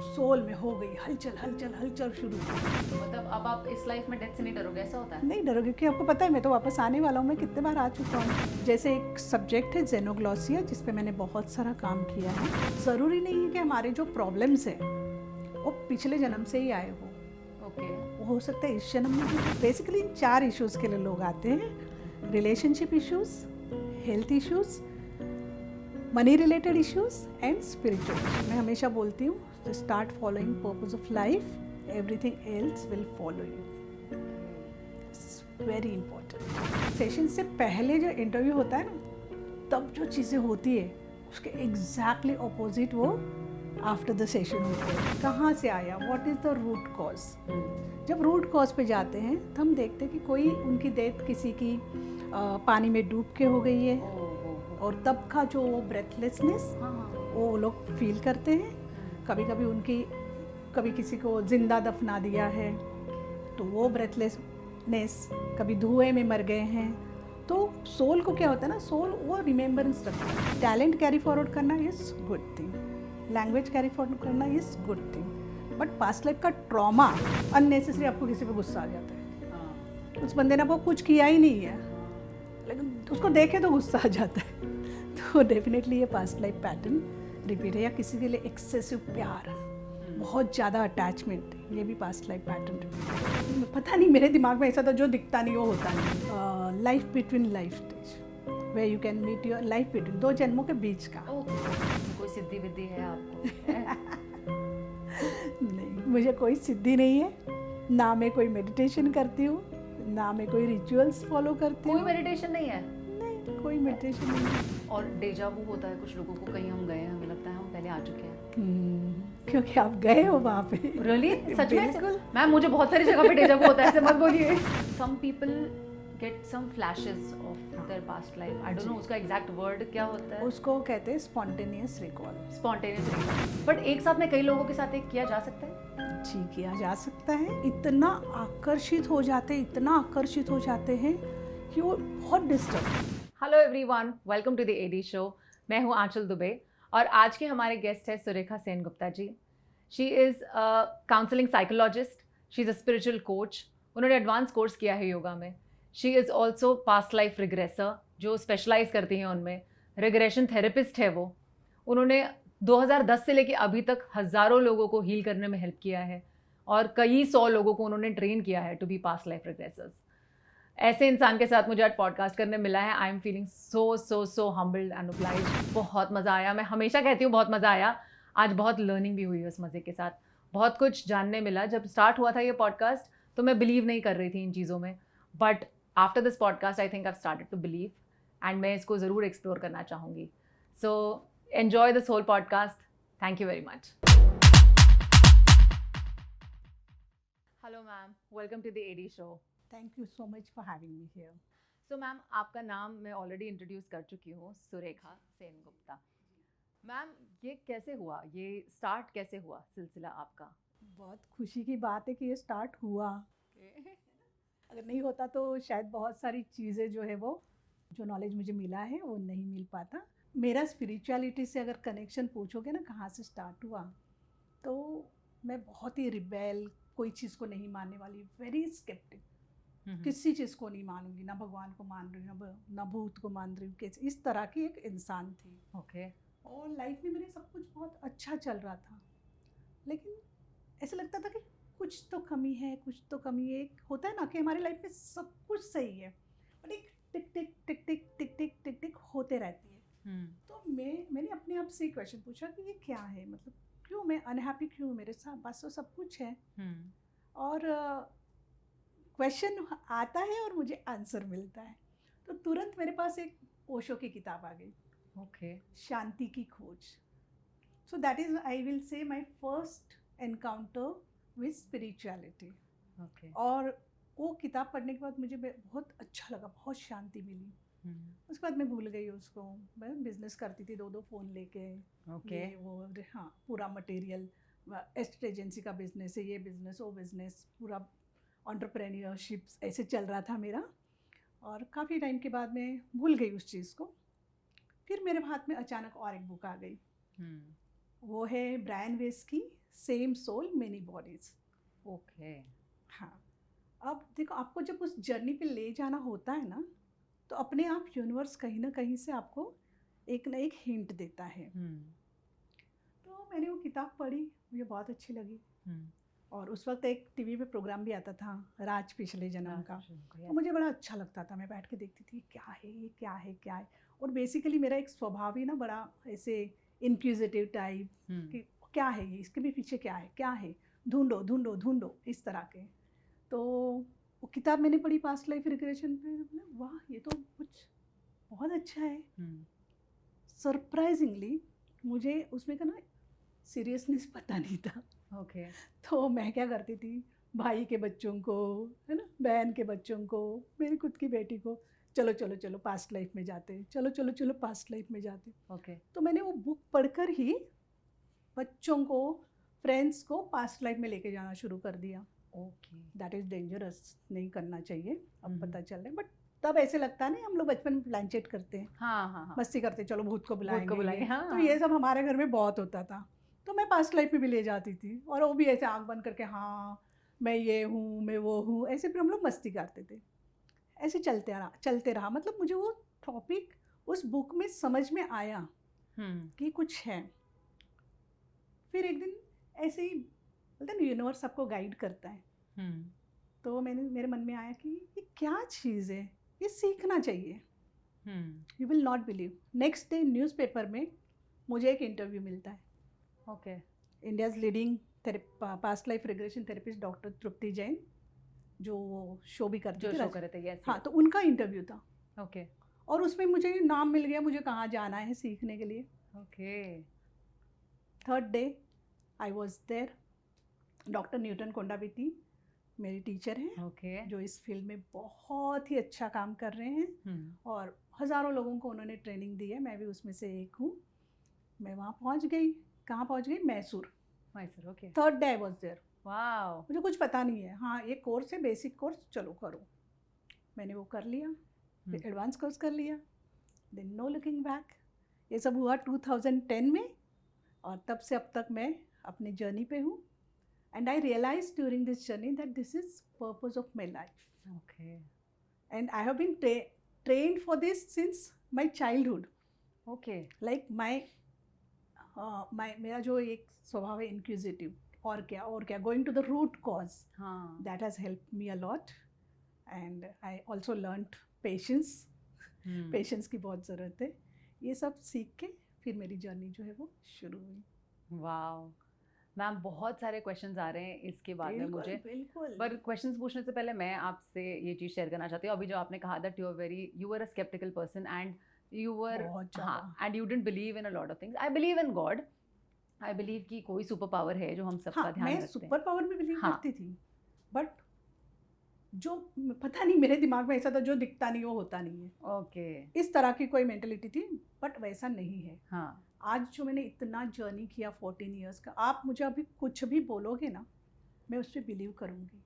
Soul में हो गई हलचल हलचल हलचल शुरू। मतलब अब आप इस लाइफ में डेथ से नहीं डरोगे, ऐसा होता है? नहीं डरोगे, क्योंकि आपको पता है मैं तो वापस आने वाला हूँ, मैं कितने बार आ चुका हूँ। जैसे एक सब्जेक्ट है जेनोग्लॉसिया, जिस पे मैंने बहुत सारा काम किया है। ज़रूरी नहीं है कि हमारे जो प्रॉब्लम्स हैं वो पिछले जन्म से ही आए हो, ओके। वो हो सकता है इस जन्म में भी। बेसिकली इन 4 इश्यूज़ के लिए लोग आते हैं: relationship issues, health issues, money related issues and spiritual. मैं हमेशा बोलती हूँ to start following purpose of life, everything else will follow you. It's very important. Session से पहले जो इंटरव्यू होता है ना, तब जो चीज़ें होती है उसके एग्जैक्टली ऑपोजिट वो आफ्टर द सेशन होते हैं। कहाँ से आया, what is the root cause. जब रूट कॉज पे जाते हैं तो हम देखते हैं कि कोई उनकी डेथ किसी की पानी में डूब के हो गई है, और तब का जो ब्रेथलेसनेस वो लोग फील करते हैं। कभी कभी कभी किसी को जिंदा दफना दिया है तो वो ब्रेथलेसनेस, कभी धुएं में मर गए हैं। तो सोल को क्या होता है ना, सोल वो रिमेम्बरेंस रखता है। टैलेंट कैरी फॉरवर्ड करना is good thing, language carry forward करना is good thing, but past life का ट्रॉमा अननेसेसरी आपको किसी पे गुस्सा आ जाता है। उस बंदे ने आपको कुछ किया ही नहीं है लेकिन उसको देखे तो गुस्सा आ जाता है। तो डेफिनेटली ये पास्ट लाइफ पैटर्न रिपीट है, या किसी के लिए एक्सेसिव प्यार, बहुत ज़्यादा अटैचमेंट, ये भी पास्ट लाइफ पैटर्न रिपीट है। पता नहीं मेरे दिमाग में ऐसा था, जो दिखता नहीं वो होता नहीं। Life between life stage, way you can meet your life between, 2 जन्मों के बीच का। कोई सिद्धि विद्धि है आपको? नहीं, मुझे कोई सिद्धि नहीं है, ना मैं कोई मेडिटेशन करती हूँ, ना मैं कोई रिचुअल्स फॉलो करती हूँ। कोई मेडिटेशन नहीं है? नहीं, कोई मेडिटेशन नहीं है। और डेजा वू होता है कुछ लोगों को, कहीं हम गए हैं, हमें लगता है हम पहले आ चुके हैं। क्योंकि आप गए हो वहाँ पे। रियली? सच में? बिल्कुल। मैम मुझे बहुत सारी जगह पे डेजा वू होता है, ऐसे मत बोलिए। Some people get some flashes of their past life. I don't know उसका एग्जैक्ट वर्ड क्या होता है। उसको कहते हैं spontaneous recall. Spontaneous recall. But एक साथ में कई लोगों के साथ एक किया जा सकता है? जी, किया जा सकता है। इतना आकर्षित हो जाते हैं, इतना आकर्षित हो जाते हैं कि वो बहुत disturb. Hello everyone, welcome to the AD show. मैं हूँ आंचल दुबे और आज के हमारे गेस्ट है Surekha Sen Gupta ji. She is a counselling psychologist, she is a spiritual coach. उन्होंने एडवांस कोर्स किया है योगा में। She is also past life regressor, जो स्पेशलाइज करती हैं उनमें। रिग्रेशन थेरेपिस्ट है वो। उन्होंने 2010 से लेके अभी तक हज़ारों लोगों को हील करने में हेल्प किया है और कई 100 लोगों को उन्होंने ट्रेन किया है to be past life regressors. ऐसे इंसान के साथ मुझे आज पॉडकास्ट करने मिला है। I am feeling so humbled and obliged. बहुत मज़ा आया। मैं हमेशा कहती हूँ बहुत मज़ा आया, आज बहुत लर्निंग भी हुई उस मज़े के साथ। बहुत कुछ जानने मिला। जब स्टार्ट हुआ था ये पॉडकास्ट तो मैं बिलीव नहीं कर रही थी इन चीज़ों में, but after this podcast I think I started to believe and मैं इसको ज़रूर एक्सप्लोर करना चाहूँगी। So enjoy this whole podcast. Thank you very much. Hello ma'am, welcome to the AD show. Thank you so much for having me here. So ma'am, आपका नाम मैं already introduce कर चुकी हूँ, सुरेखा सेन गुप्ता। मैम, ये कैसे हुआ, ये स्टार्ट कैसे हुआ सिलसिला आपका? बहुत खुशी की बात है कि ये स्टार्ट हुआ। अगर नहीं होता तो शायद बहुत सारी चीज़ें जो है वो, जो नॉलेज मुझे मिला है वो नहीं मिल पाता। मेरा स्पिरिचुअलिटी से अगर कनेक्शन पूछोगे ना कहाँ से स्टार्ट हुआ, तो मैं बहुत ही रिबेल, कोई चीज़ को नहीं मानने वाली, वेरी स्केप्टिक, किसी चीज़ को नहीं मानूंगी, ना भगवान को मान रही हूँ, ना भूत को मान रही हूँ, इस तरह की एक इंसान थी। ओके। और लाइफ में मेरे सब कुछ बहुत अच्छा चल रहा था, लेकिन ऐसा लगता था कि कुछ तो कमी है, कुछ तो कमी है। एक होता है ना कि हमारी लाइफ में सब कुछ सही है बट एक टिक टिक टिक टिक टिक टिक टिक टिक होते रहती है। तो मैंने अपने आप से क्वेश्चन पूछा कि ये क्या है, मतलब क्यों मैं अनहैप्पी, क्यों मेरे साथ पास तो सब कुछ है। और क्वेश्चन आता है और आंसर आंसर मिलता है। तो तुरंत मेरे पास एक ओशो की किताब आ गई, ओके। शांति की खोज। So that is, I will say, my first encounter with spirituality. Okay. और वो किताब पढ़ने के बाद मुझे बहुत अच्छा लगा, बहुत शांति मिली। उसके बाद मैं भूल गई उसको। मैं बिजनेस करती थी, 2 फ़ोन लेके। ओके। ये वो, हाँ, पूरा मटेरियल, एस्टेट एजेंसी का बिजनेस है, ये बिजनेस वो बिजनेस, पूरा एंटरप्रेन्योरशिप ऐसे चल रहा था मेरा। और काफ़ी टाइम के बाद मैं भूल गई उस चीज़ को। फिर मेरे हाथ में अचानक और एक बुक आ गई, वो है ब्रायन वेस की same soul many bodies. Okay. हाँ, अब देखो आपको जब उस जर्नी पे ले जाना होता है ना, तो अपने आप यूनिवर्स कहीं ना कहीं से आपको एक ना एक हिंट देता है। तो मैंने वो किताब पढ़ी, मुझे बहुत अच्छी लगी। और उस वक्त एक टीवी पे प्रोग्राम भी आता था, राज पिछले जन्म का, तो मुझे बड़ा अच्छा लगता था। मैं बैठ के देखती थी क्या है ये, क्या है क्या है। और बेसिकली मेरा एक स्वभाव ही ना बड़ा ऐसे इंक्विजिटिव टाइप कि क्या है ये, इसके भी पीछे क्या है, क्या है, ढूंढो ढूंढो ढूंढो, इस तरह के। तो वो किताब मैंने पढ़ी पास्ट लाइफ रिग्रेशन पे, वाह ये तो कुछ बहुत अच्छा है। सरप्राइजिंगली मुझे उसमें का ना सीरियसनेस पता नहीं था। ओके। तो मैं क्या करती थी, भाई के बच्चों को, है ना, बहन के बच्चों को, मेरी खुद की बेटी को, चलो चलो चलो पास्ट लाइफ में जाते, चलो चलो चलो पास्ट लाइफ में जाते। ओके। तो मैंने वो बुक पढ़कर ही बच्चों को, फ्रेंड्स को पास्ट लाइफ में लेके जाना शुरू कर दिया। ओके। दैट इज़ डेंजरस, नहीं करना चाहिए, अब पता चल रहा है। बट तब ऐसे लगता है ना, हम लोग बचपन में प्लानचेट करते हैं, हाँ, मस्ती करते, चलो भूत को बुलाएंगे, हाँ। तो ये सब हमारे घर में बहुत होता था। तो मैं पास्ट लाइफ में भी ले जाती थी, और वो भी ऐसे आंख बंद करके, हाँ मैं ये हूँ, मैं वो हूँ, ऐसे फिर हम लोग मस्ती करते थे। ऐसे चलते रहा। मतलब मुझे वो टॉपिक उस बुक में समझ में आया कि कुछ है। फिर एक दिन ऐसे ही बोलते हैं ना, यूनिवर्स आपको गाइड करता है। तो मेरे मन में आया कि ये क्या चीज़ है, ये सीखना चाहिए। You will not believe, next day newspaper में मुझे एक इंटरव्यू मिलता है। Okay. India's leading past life regression therapist doctor Trupti Jain, जो शो भी करते थे, यस। हाँ, तो उनका इंटरव्यू था। ओके। और उसमें मुझे नाम मिल गया, मुझे कहाँ जाना है सीखने के लिए। Okay. Third day I was there. Doctor Newton Kondaveeti मेरी टीचर हैं, ओके। जो इस फील्ड में बहुत ही अच्छा काम कर रहे हैं, और हज़ारों लोगों को उन्होंने ट्रेनिंग दी है, मैं भी उसमें से एक हूँ। मैं वहाँ पहुँच गई। कहाँ पहुँच गई? Mysore. Okay. Third day I was there. Wow. मुझे कुछ पता नहीं है, हाँ ये कोर्स है, बेसिक कोर्स, चलो करो। मैंने वो कर लिया, फिर एडवांस कोर्स कर लिया, देन नो लुकिंग बैक। ये सब हुआ 2010 में, और तब से अब तक मैं अपनी जर्नी पे हूँ। And I realise during this journey that this is purpose of my life. Okay. And I have been trained for this since my childhood. Okay. Like मेरा जो एक स्वभाव है इंक्विजिटिव, और क्या, going to the root cause, that has help me a lot. And I also learned patience. Patience की बहुत ज़रूरत है। ये सब सीख के फिर मेरी जर्नी जो है वो शुरू हुई। वाओ मैम, बहुत सारे क्वेश्चंस आ रहे हैं इसके बाद में मुझे। बिल्कुल। पर क्वेश्चंस पूछने से पहले मैं आपसे ये चीज़ शेयर करना चाहती हूँ। अभी जो आपने कहा that you were a sceptical person and you were, हाँ, and you didn't believe in a lot of things. I believe in God, I believe कि कोई सुपर पावर है जो हम सबका ध्यान रखते हैं। मैं सुपर पावर में बिलीव करती थी, बट जो पता नहीं मेरे दिमाग में ऐसा था, जो दिखता नहीं वो होता नहीं है। ओके। इस तरह की कोई मेंटेलिटी थी, बट वैसा नहीं है। हाँ। आज जो मैंने इतना जर्नी किया 14 ईयर्स का, आप मुझे अभी कुछ भी बोलोगे ना, मैं उस पर बिलीव करूँगी,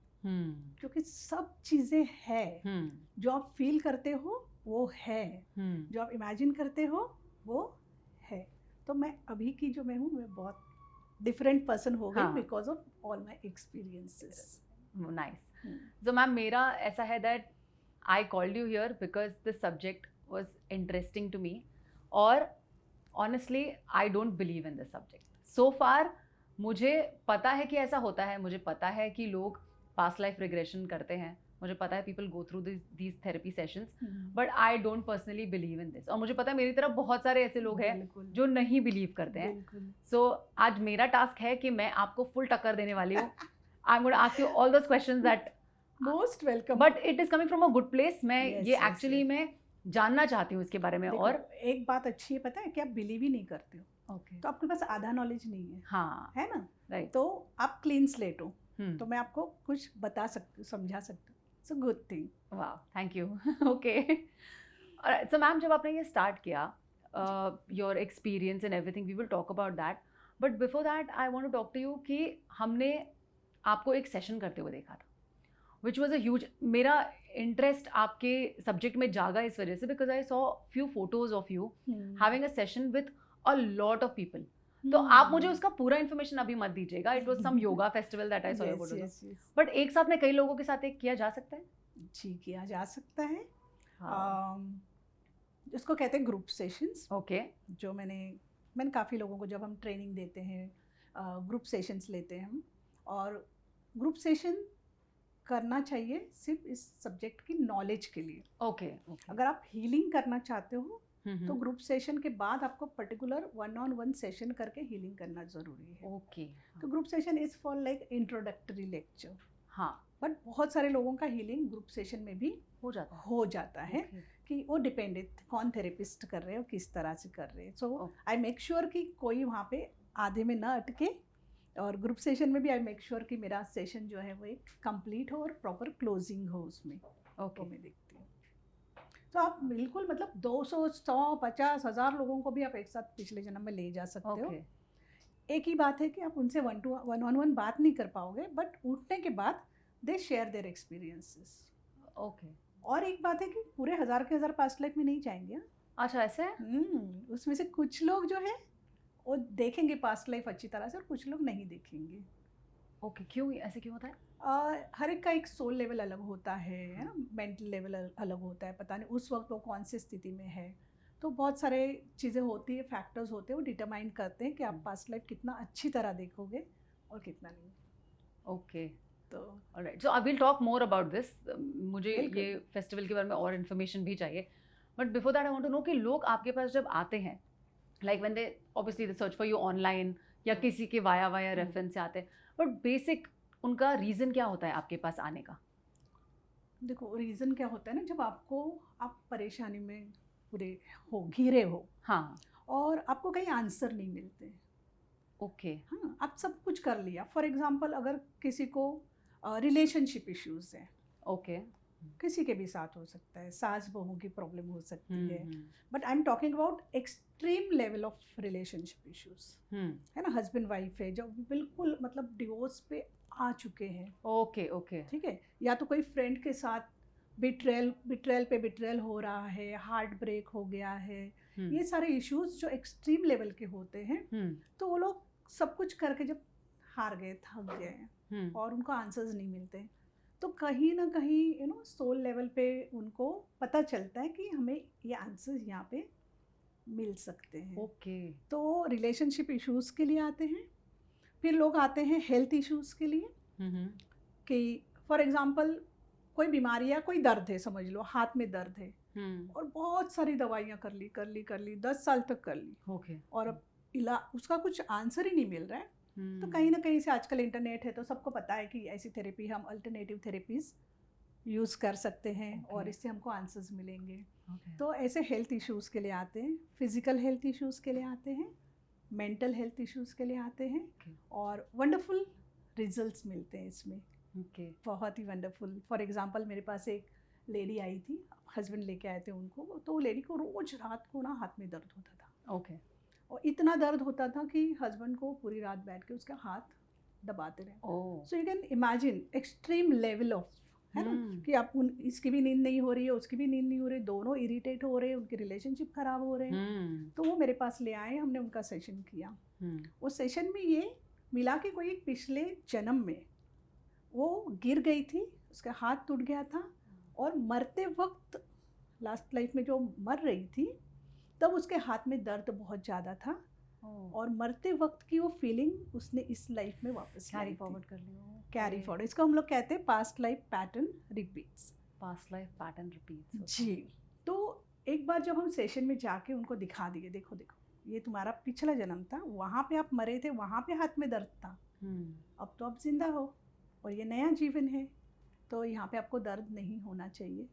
क्योंकि सब चीज़ें हैं। जो आप फील करते हो वो है, जो आप इमेजिन करते हो वो है। तो मैं अभी की जो मैं हूँ, मैं बहुत डिफरेंट पर्सन हो गई because of all my experiences. Nice. So ma'am, मेरा ऐसा है that I called you here because this subject was interesting to me, और honestly I don't believe in this subject so far. मुझे पता है कि ऐसा होता है, मुझे पता है कि लोग पास्ट लाइफ रिग्रेशन करते हैं, मुझे पता है people go through these therapy sessions, but I don't personally believe in this. और मुझे पता है मेरी तरफ बहुत सारे ऐसे लोग हैं जो नहीं बिलीव करते हैं। सो आज मेरा टास्क है कि मैं आपको फुल टक्कर देने वाली हूँ। I'm going to ask you all those questions that most welcome, but it is coming from a good place. मैं ये एक्चुअली मैं जानना चाहती हूँ इसके बारे में। और एक बात अच्छी है, पता है कि आप बिलीव ही नहीं करते हो, तो आपके पास आधा नॉलेज नहीं है, हाँ, है ना, राइट। तो आप क्लीन स्लेट हो, तो मैं आपको कुछ बता सकती हूँ, समझा सकती हूँ। It's a good thing. वाह, thank you. Okay, so ma'am, जब आपने ये स्टार्ट किया, your experience and everything, we will talk about that, but before that I want to talk to you कि हमने आपको एक सेशन करते हुए देखा था, विच वॉज अ ह्यूज, मेरा इंटरेस्ट आपके सब्जेक्ट में जागा इस वजह से because I saw few photos of you having a session with a lot of people. तो आप मुझे उसका पूरा इन्फॉर्मेशन अभी मत दीजिएगा. It was some yoga festival that I saw your photos. Yes yes but एक साथ में कई लोगों के साथ एक किया जा सकता है. जी, किया जा सकता है. हाँ. इसको कहते हैं ग्रुप सेशंस. ओके. जो मैंने काफ़ी लोगों को, जब हम ट्रेनिंग देते हैं, ग्रुप सेशंस लेते हैं हम. और ग्रुप सेशन करना चाहिए सिर्फ इस सब्जेक्ट की नॉलेज के लिए. ओके. अगर आप हीलिंग करना चाहते हो तो तो ग्रुप सेशन के बाद आपको पर्टिकुलर 1-on-1 सेशन करके हीलिंग करना ज़रूरी है. ओके. तो group session is for like introductory lecture. हाँ, बट बहुत सारे लोगों का हीलिंग ग्रुप सेशन में भी हो जाता है. हो जाता है. Okay. कि वो डिपेंडेंट कौन थेरेपिस्ट कर रहे हो, किस तरह से कर रहे हैं. सो Okay. आई मेक श्योर कि कोई वहाँ पे आधे में ना अटके. और ग्रुप सेशन में भी आई मेक श्योर कि मेरा सेशन जो है वो एक कंप्लीट हो और प्रॉपर क्लोजिंग हो उसमें. तो ओके. मैं देखती हूँ. तो आप बिल्कुल मतलब 200, 100, 50, 1000 लोगों को भी आप एक साथ पिछले जन्म में ले जा सकते हो. ओके. एक ही बात है कि आप उनसे 1-on-1 बात नहीं कर पाओगे, बट उठने के बाद दे शेयर देयर एक्सपीरियंसेस. ओके. और एक बात है कि पूरे 1000 के 1000 पास्ट लाइफ में नहीं जाएंगे. अच्छा, ऐसे है? उसमें से कुछ लोग जो है वो देखेंगे पास्ट लाइफ अच्छी तरह से और कुछ लोग नहीं देखेंगे. ओके. क्यों ऐसे क्यों होता है? हर एक का एक सोल लेवल अलग होता है ना. मेंटल लेवल अलग होता है. पता नहीं उस वक्त वो कौन सी स्थिति में है. तो बहुत सारे चीज़ें होती है, फैक्टर्स होते हैं, वो डिटरमाइन करते हैं कि आप पास्ट लाइफ कितना अच्छी तरह देखोगे और कितना नहीं. ओके. तो alright. So I will talk more about this. मुझे बिल्कुल. ये फेस्टिवल के बारे में और इन्फॉर्मेशन भी चाहिए. But before that I want to know कि लोग आपके पास जब आते हैं, like when they obviously they search for you online या किसी के वाया रेफरेंस से आते हैं, बट बेसिक उनका रीज़न क्या होता है आपके पास आने का? देखो, रीज़न क्या होता है ना, जब आप परेशानी में पूरे घिरे हो. हाँ. और आपको कहीं आंसर नहीं मिलते. ओके. हाँ, आप सब कुछ कर लिया. फॉर एग्जांपल अगर किसी को रिलेशनशिप इश्यूज है, ओके. किसी के भी साथ हो सकता है, सास बहू की प्रॉब्लम हो सकती है. Hmm. But I am talking about extreme level of relationship issues. है ना, हस्बैंड वाइफ है जो बिल्कुल मतलब डिवोर्स पे आ चुके हैं. ओके. ओके. ठीक है. या तो कोई फ्रेंड के साथ बिट्रेल पे बिट्रेल हो रहा है, हार्ट ब्रेक हो गया है. ये सारे इश्यूज जो एक्सट्रीम लेवल के होते हैं, तो वो लोग सब कुछ करके जब हार गए, थक गए और उनको आंसर्स नहीं मिलते, तो कहीं ना कहीं सोल लेवल पे उनको पता चलता है कि हमें ये आंसर्स यहाँ पे मिल सकते हैं. ओके. तो रिलेशनशिप इश्यूज के लिए आते हैं. फिर लोग आते हैं हेल्थ इश्यूज के लिए. कि फॉर एग्जांपल कोई बीमारी या कोई दर्द है, समझ लो हाथ में दर्द है, और बहुत सारी दवाइयाँ कर ली 10 साल तक कर ली. ओके. और अब उसका कुछ आंसर ही नहीं मिल रहा है. तो कहीं ना कहीं से आजकल इंटरनेट है तो सबको पता है कि ऐसी थेरेपी, हम अल्टरनेटिव थेरेपीज यूज़ कर सकते हैं. Okay. और इससे हमको आंसर्स मिलेंगे. Okay. तो ऐसे हेल्थ इश्यूज़ के लिए आते हैं, फिज़िकल हेल्थ इश्यूज़ के लिए आते हैं, मेंटल हेल्थ इश्यूज़ के लिए आते हैं. Okay. और वंडरफुल रिजल्ट्स मिलते हैं इसमें. Okay. बहुत ही वंडरफुल. फॉर एग्जांपल मेरे पास एक लेडी आई थी, हस्बैंड लेके आए थे उनको. तो वो लेडी को रोज़ रात को ना हाथ में दर्द होता था. ओके. और इतना दर्द होता था कि हस्बैंड को पूरी रात बैठ के उसका हाथ दबाते रहे. Oh. So you can imagine extreme level of, है ना, कि आप इसकी भी नींद नहीं हो रही है, उसकी भी नींद नहीं हो रही, दोनों इरिटेट हो रहे हैं, उनके रिलेशनशिप खराब हो रहे हैं. तो वो मेरे पास ले आए, हमने उनका सेशन किया. उस सेशन में ये मिला कि कोई एक पिछले जन्म में वो गिर गई थी, उसका हाथ टूट गया था, और मरते वक्त लास्ट लाइफ में जो मर रही थी तब उसके हाथ में दर्द बहुत ज़्यादा था. और मरते वक्त की वो फीलिंग उसने इस लाइफ में वापस कैरी फॉरवर्ड कर लियो. Carry forward. इसको हम लोग कहते हैं past life pattern repeats. Past life pattern repeats. जी. तो एक बार जब हम सेशन में जाके उनको दिखा दिए, देखो ये तुम्हारा पिछला जन्म था, वहाँ पे आप मरे थे, वहाँ पे हाथ में दर्द था. अब तो आप जिंदा हो और ये नया जीवन है, तो यहाँ पे आपको दर्द नहीं होना चाहिए.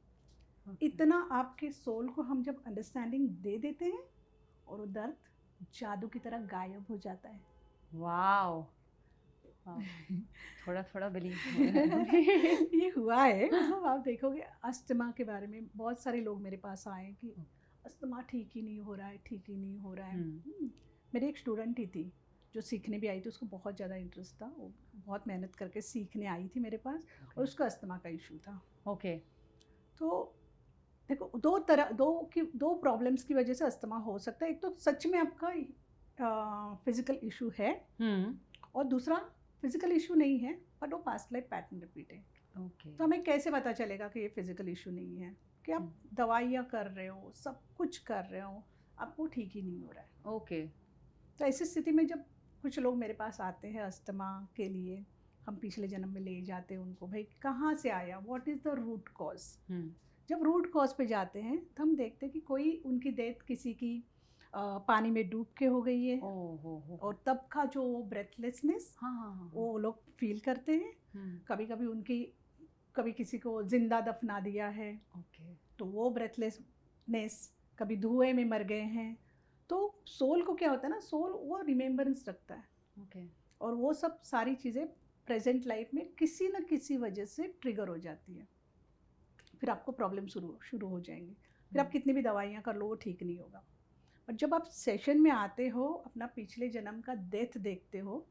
इतना आपके सोल को हम जब अंडरस्टैंडिंग दे देते हैं और वो दर्द जादू की तरह गायब हो जाता है. वाओ. थोड़ा थोड़ा बिलीव. ये हुआ है. मतलब आप देखोगे अस्थमा के बारे में बहुत सारे लोग मेरे पास आए कि अस्थमा ठीक ही नहीं हो रहा है. मेरी एक स्टूडेंट ही थी जो सीखने भी आई थी, उसको बहुत ज़्यादा इंटरेस्ट था, वो बहुत मेहनत करके सीखने आई थी मेरे पास. और उसका अस्थमा का इशू था. ओके. तो देखो दो प्रॉब्लम्स की वजह से अस्थमा हो सकता है. एक तो सच में आपका फिजिकल इशू है और दूसरा फिजिकल इशू नहीं है बट वो पास्ट लाइफ पैटर्न रिपीट है। ओके तो हमें कैसे पता चलेगा कि ये फिजिकल इशू नहीं है? कि आप दवाइयाँ कर रहे हो, सब कुछ कर रहे हो, आपको ठीक ही नहीं हो रहा है। ओके तो ऐसी स्थिति में जब कुछ लोग मेरे पास आते हैं अस्थमा के लिए, हम पिछले जन्म में ले जाते हैं उनको, भाई कहाँ से आया, what is the root cause. जब रूट कॉज पे जाते हैं तो हम देखते हैं कि कोई उनकी डेथ किसी की पानी में डूब के हो गई है और तब का जो ब्रेथलेसनेस वो लोग फील करते हैं। कभी कभी कभी किसी को जिंदा दफना दिया है तो वो ब्रेथलेसनेस, कभी धुएं में मर गए हैं। तो सोल को क्या होता है ना, सोल वो रिमेम्बरेंस रखता है और वो सब सारी चीज़ें प्रेजेंट लाइफ में किसी न किसी वजह से ट्रिगर हो जाती है। फिर आपको प्रॉब्लम शुरू हो जाएंगे। फिर आप कितनी भी दवाइयाँ कर लो वो ठीक नहीं होगा। और जब आप सेशन में आते हो, अपना पिछले जन्म का डेथ देखते हो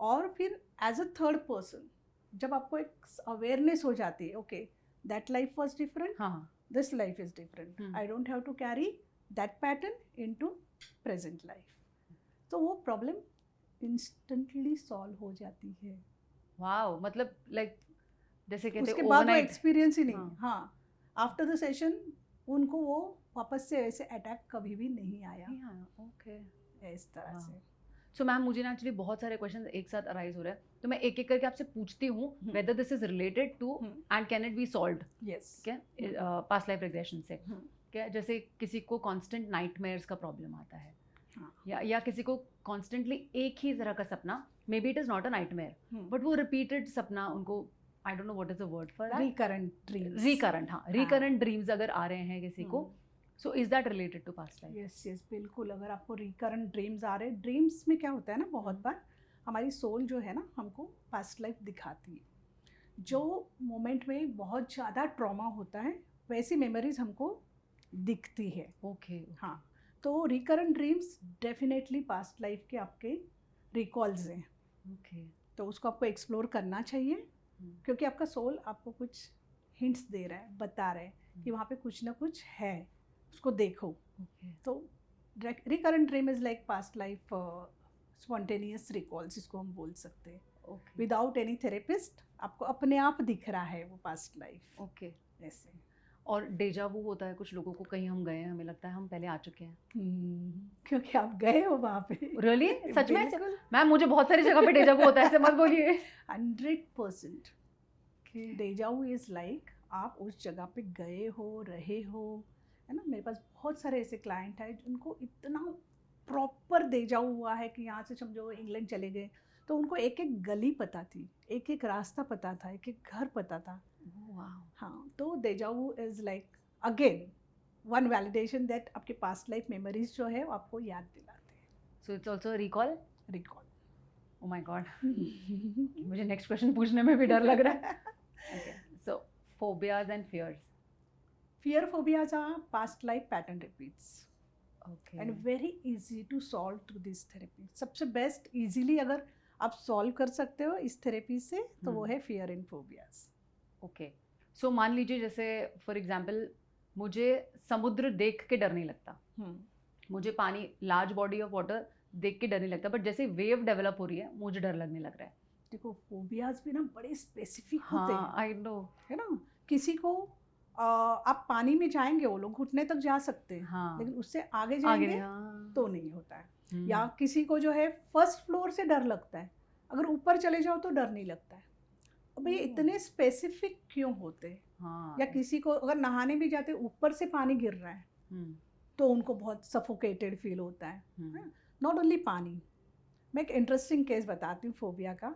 और फिर एज अ थर्ड पर्सन जब आपको एक अवेयरनेस हो जाती है, okay that life was different, this life is different, I don't have to carry that pattern into present life, तो वो प्रॉब्लम इंस्टेंटली सॉल्व हो जाती है। वाओ, मतलब लाइक जैसे कहते उसके बाद वो एक्सपीरियंस ही नहीं। हाँ, आफ्टर द सेशन उनको वो वापस से ऐसे अटैक कभी भी नहीं आया। ओके, इस तरह से। सो मैम मुझे ना एक्चुअली बहुत सारे क्वेश्चन एक साथ अराइज हो रहे हैं, तो मैं एक एक करके आपसे पूछती हूँ whether this is related to and can it be solved. Yes, क्या पास्ट लाइफ रिग्रेशन से क्या, जैसे किसी को कांस्टेंट नाइटमेयर्स का प्रॉब्लम आता है या किसी को कॉन्स्टेंटली एक ही तरह का सपना, maybe it is not a nightmare but वो रिपीटेड सपना उनको, I don't know what is the word for recurrent dreams. Recurrent dreams अगर आ रहे हैं किसी को, so is that related to past life? Yes, बिल्कुल। अगर आपको रिकरेंट ड्रीम्स आ रहे हैं, ड्रीम्स में क्या होता है ना, बहुत बार हमारी सोल जो है ना हमको पास्ट लाइफ दिखाती है। जो मोमेंट में बहुत ज़्यादा ट्रॉमा होता है वैसी मेमोरीज हमको दिखती है। ओके हाँ, तो recurrent dreams definitely past life के आपके रिकॉल्स हैं। तो उसको आपको एक्सप्लोर करना चाहिए क्योंकि आपका सोल आपको कुछ हिंट्स दे रहा है, बता रहा है कि वहाँ पे कुछ ना कुछ है, उसको देखो। तो recurrent dream is like past life spontaneous recalls, इसको हम बोल सकते हैं। विदाउट एनी थेरेपिस्ट आपको अपने आप दिख रहा है वो पास्ट लाइफ। ओके, ऐसे। और डेजा वू होता है कुछ लोगों को, कहीं हम गए हैं, हमें लगता है हम पहले आ चुके हैं क्योंकि आप गए हो वहाँ पे। रियली? सच में? मैम मुझे बहुत सारी जगह पे डेजा वू होता है, ऐसे मत बोलिए। 100% डेजा वू इज लाइक आप उस जगह पे गए हो, रहे हो, है ना। मेरे पास बहुत सारे ऐसे क्लाइंट हैं जिनको इतना प्रॉपर डेजा वू हुआ है कि यहाँ से समझो इंग्लैंड चले गए तो उनको एक एक गली पता थी, एक एक रास्ता पता था, एक एक घर पता था। हाँ, तो deja vu is like again one validation that आपके पास्ट लाइफ मेमोरीज जो है वो आपको याद दिलाते हैं। So it's also recall. Oh my God, मुझे नेक्स्ट क्वेश्चन पूछने में भी डर लग रहा है। Okay, so phobias and fears. Fear phobias are past life pattern repeats. Okay. And very easy to solve through this therapy. सबसे बेस्ट इजीली अगर आप सॉल्व कर सकते हो इस थेरेपी से तो वो है fear and phobias. Okay. So मान लीजिए जैसे फॉर एग्जाम्पल मुझे समुद्र देख के डर नहीं लगता, मुझे पानी, लार्ज बॉडी ऑफ वाटर देख के डर नहीं लगता, बट जैसे वेव डेवलप हो रही है मुझे डर लगने लग रहा है। देखो फोबियाज भी ना बड़े स्पेसिफिक होते हैं। आई नो, है ना। किसी को आप पानी में जाएंगे वो लोग घुटने तक जा सकते हैं, लेकिन उससे आगे जाएंगे तो नहीं होता है। या किसी को जो है फर्स्ट फ्लोर से डर लगता है, अगर ऊपर चले जाओ तो डर नहीं लगता है। अब ये इतने स्पेसिफिक क्यों होते हैं? या किसी को अगर नहाने भी जाते ऊपर से पानी गिर रहा है तो उनको बहुत सफोकेटेड फील होता है। नॉट ओनली पानी। मैं एक इंटरेस्टिंग केस बताती हूँ फोबिया का।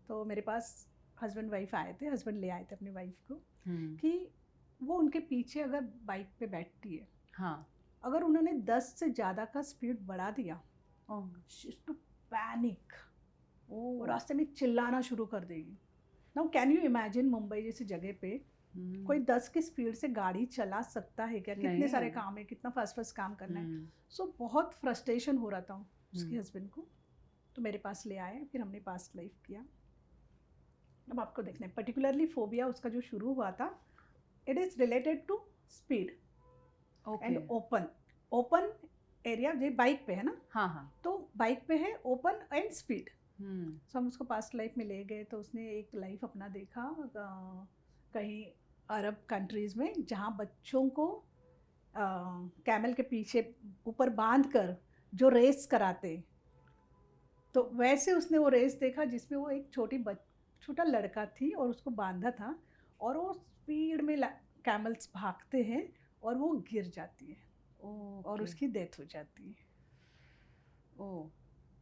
तो मेरे पास हस्बैंड वाइफ आए थे, हस्बैंड ले आए थे अपनी वाइफ को कि वो उनके पीछे अगर बाइक पे बैठती है, अगर उन्होंने 10 से ज़्यादा का स्पीड बढ़ा दिया, टू पैनिक, वो रास्ते में चिल्लाना शुरू कर देगी। Now can you imagine Mumbai जैसी जगह पे कोई 10 की स्पीड से गाड़ी चला सकता है क्या? कितने सारे काम है, कितना फास्ट काम करना है। सो बहुत फ्रस्ट्रेशन हो रहा था उसके हस्बैंड को, तो मेरे पास ले आए, फिर हमने पास्ट लाइफ किया। अब आपको देखना है पर्टिकुलरली फोबिया उसका जो शुरू हुआ था, it is related to speed and open area जो बाइक पे है ना, हाँ हाँ। तो बाइक पे है ओपन एंड स्पीड। हम्म। सो हम उसको पास्ट लाइफ में ले गए, तो उसने एक लाइफ अपना देखा कहीं अरब कंट्रीज़ में, जहाँ बच्चों को कैमल के पीछे ऊपर बांध कर जो रेस कराते, तो वैसे उसने वो रेस देखा जिसमें वो एक छोटा लड़का थी और उसको बांधा था, और वो स्पीड में कैमल्स भागते हैं और वो गिर जाती है और उसकी डेथ हो जाती है। ओह।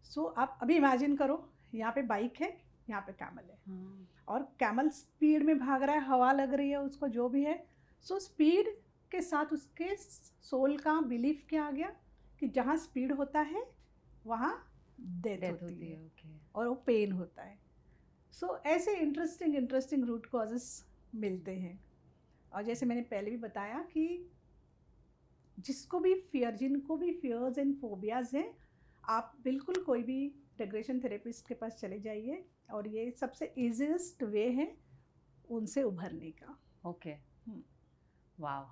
सो आप अभी इमेजिन करो, यहाँ पे बाइक है, यहाँ पे कैमल है, हाँ। और कैमल स्पीड में भाग रहा है, हवा लग रही है उसको, जो भी है। सो स्पीड के साथ उसके सोल का बिलीफ क्या आ गया कि जहाँ स्पीड होता है वहाँ डेथ होती है, ओके। और वो पेन होता है। सो ऐसे इंटरेस्टिंग रूट कॉजेस मिलते हैं। और जैसे मैंने पहले भी बताया कि जिनको भी फियर्स एंड फोबियाज हैं, आप बिल्कुल कोई भी रिग्रेशन थेरेपिस्ट के पास चले जाइए, और ये सबसे इजीएस्ट वे है उनसे उभरने का। ओके। वाह।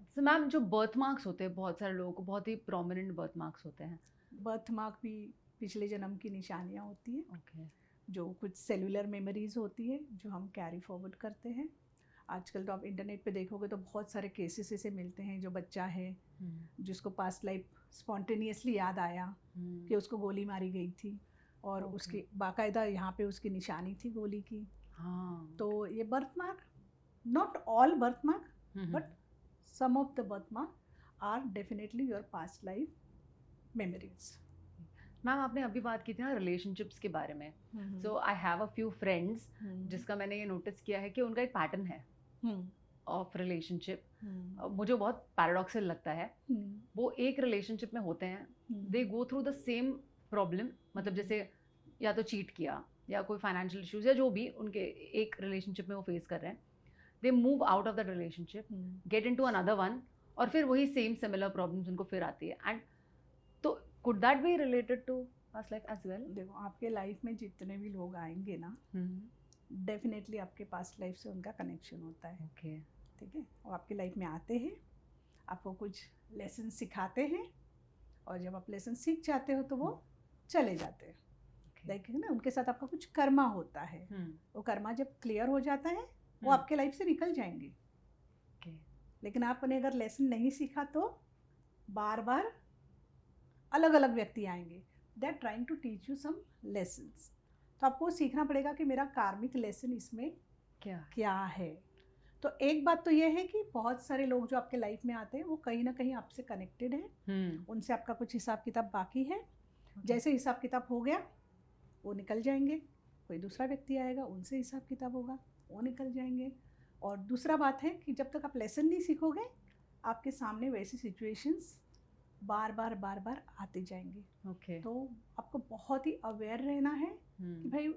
सो मैम, जो बर्थ मार्क्स होते हैं, बहुत सारे लोगों को बहुत ही प्रोमिनेंट बर्थ मार्क्स होते हैं। बर्थ मार्क भी पिछले जन्म की निशानियाँ होती हैं, ओके। जो कुछ सेलुलर मेमोरीज होती है जो हम कैरी फॉरवर्ड करते हैं। आजकल तो आप इंटरनेट पे देखोगे तो बहुत सारे केसेस ऐसे मिलते हैं, जो बच्चा है जिसको पास्ट लाइफ स्पॉन्टेनियसली याद आया कि उसको गोली मारी गई थी, और Okay. उसकी बाकायदा यहाँ पे उसकी निशानी थी गोली की। हाँ। तो ये birth mark, not all birth mark, but some of the birth mark are definitely your past life memories. Ma'am, आपने अभी बात की थी ना रिलेशनशिप्स के बारे में। So I have a few friends जिसका मैंने ये नोटिस किया है कि उनका एक पैटर्न है ऑफ रिलेशनशिप। मुझे बहुत पैराडॉक्सल लगता है। वो एक रिलेशनशिप में होते हैं, they go through the same problem, मतलब जैसे या तो चीट किया या कोई फाइनेंशियल इश्यूज या जो भी उनके एक रिलेशनशिप में वो फेस कर रहे हैं, they move out of that relationship, get into another one, और फिर वही सेम सिमिलर प्रॉब्लम्स उनको फिर आती है। एंड तो could that be related to past life as well? देखो, आपके लाइफ में जितने भी लोग आएंगे ना, डेफिनेटली आपके पास्ट लाइफ से उनका कनेक्शन होता है। ओके। ठीक है, वो आपकी लाइफ में आते हैं, आपको कुछ लेसन सिखाते हैं, और जब आप लेसन सीख जाते हो तो वो चले जाते हैं। देखिए ना, उनके साथ आपका कुछ कर्मा होता है, वो कर्मा जब क्लियर हो जाता है वो आपके लाइफ से निकल जाएंगे। लेकिन आपने अगर लेसन नहीं सीखा तो बार बार अलग अलग व्यक्ति आएंगे, they are trying to teach you some lessons. तो आपको सीखना पड़ेगा कि मेरा कार्मिक लेसन इसमें क्या है। तो एक बात तो ये है कि बहुत सारे लोग जो आपके लाइफ में आते हैं वो कहीं ना कहीं आपसे कनेक्टेड है, उनसे आपका कुछ हिसाब किताब बाकी है। जैसे हिसाब किताब हो गया वो निकल जाएंगे, कोई दूसरा व्यक्ति आएगा, उनसे हिसाब किताब होगा, वो निकल जाएंगे। और दूसरा बात है कि जब तक आप लेसन नहीं सीखोगे, आपके सामने वैसी सिचुएशंस बार बार आते जाएंगे। तो आपको बहुत ही अवेयर रहना है कि भाई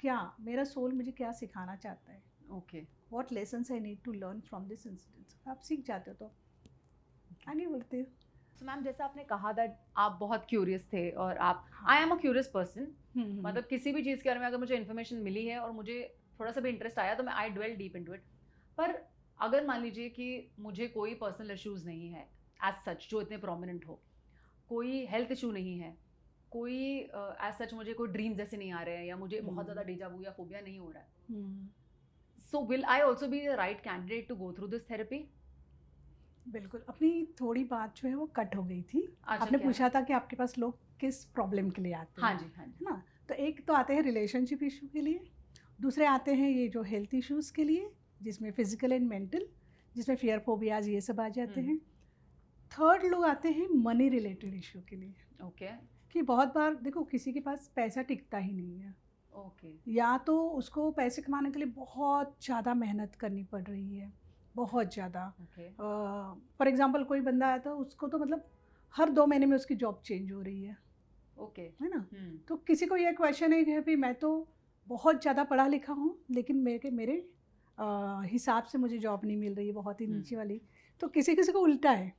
क्या मेरा सोल मुझे क्या सिखाना चाहता है, what lessons I need to learn from this incident. आप सीख जाते हो तो आगे बढ़ते हो। सो मैम, जैसा आपने कहा दैट आप बहुत क्यूरियस थे, और आप, I am a curious person, मतलब किसी भी चीज़ के बारे में अगर मुझे इन्फॉर्मेशन मिली है और मुझे थोड़ा सा भी इंटरेस्ट आया तो मैं आई ड्वेल डीप इनटू इट। पर अगर मान लीजिए कि मुझे कोई पर्सनल इश्यूज नहीं है एज सच जो इतने प्रोमिनेंट हो, कोई हेल्थ इशू नहीं है, कोई एज सच मुझे कोई ड्रीम जैसे नहीं आ रहे हैं, या मुझे बहुत ज़्यादा डेजा वू या फोबिया नहीं हो रहा है, so will I also be the right candidate to go through this therapy? बिल्कुल। अपनी थोड़ी बात जो है वो कट हो गई थी। अच्छा, आपने पूछा था कि आपके पास लोग किस प्रॉब्लम के लिए आते हैं। हाँ जी, हाँ जी। है ना, तो एक तो आते हैं रिलेशनशिप इशू के लिए, दूसरे आते हैं ये जो हेल्थ इश्यूज़ के लिए, जिसमें फिजिकल एंड मेंटल, जिसमें फियर फोबियाज ये सब आ जाते हैं। थर्ड लोग आते हैं मनी रिलेटेड इशू के लिए। ओके। कि बहुत बार देखो किसी के पास पैसा टिकता ही नहीं है, ओके। या तो उसको पैसे कमाने के लिए बहुत ज़्यादा मेहनत करनी पड़ रही है, बहुत ज़्यादा। फॉर एग्जांपल कोई बंदा आया तो उसको तो मतलब हर 2 महीने में उसकी जॉब चेंज हो रही है। ओके। है ना, तो किसी को ये क्वेश्चन है कि भाई मैं तो बहुत ज़्यादा पढ़ा लिखा हूँ लेकिन मेरे हिसाब से मुझे जॉब नहीं मिल रही है, बहुत ही नीचे वाली। तो किसी किसी को उल्टा है